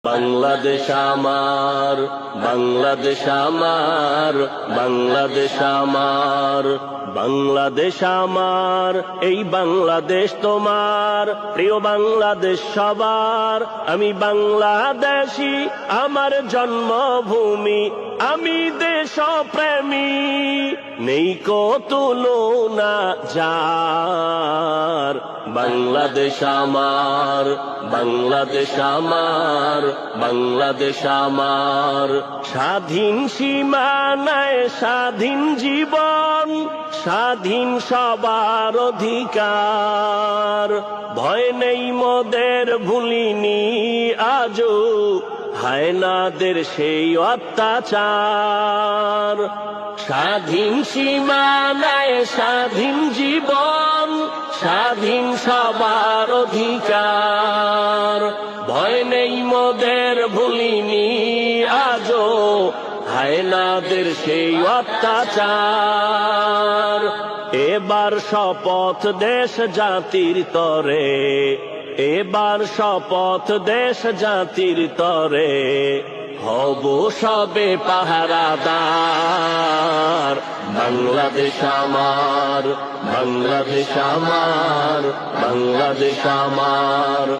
বাংলাদেশ আমার, বাংলাদেশ আমার, বাংলাদেশ আমার, বাংলাদেশ আমার, এই বাংলাদেশ তোমার। প্রিয় বাংলাদেশ সবার, আমি বাংলাদেশী, আমার জন্মভূমি, আমি দেশপ্রেমী। নেই কো তুলনা যার, বাংলাদেশ আমার, বাংলাদেশ আমার, বাংলাদেশ আমার। স্বাধীন সীমানায় স্বাধীন জীবন, স্বাধীন সবার অধিকার। ভয় নেই মোদের, ভুলিনি আজও হায়নাদের সেই অত্যাচার। স্বাধীন সীমানায় স্বাধীন জীবন, স্বাধীন সবার অধিকার। ভয় নেই মোদের, ভুলিনি আজও হায়নাদের সেই অত্যাচার। এবার শপথ দেশ জাতির তরে, এবার শপথ দেশ জাতির তরে, হব সবে পাহারাদার। বাংলাদেশ আমার, বাংলাদেশ আমার, বাংলাদেশ আমার।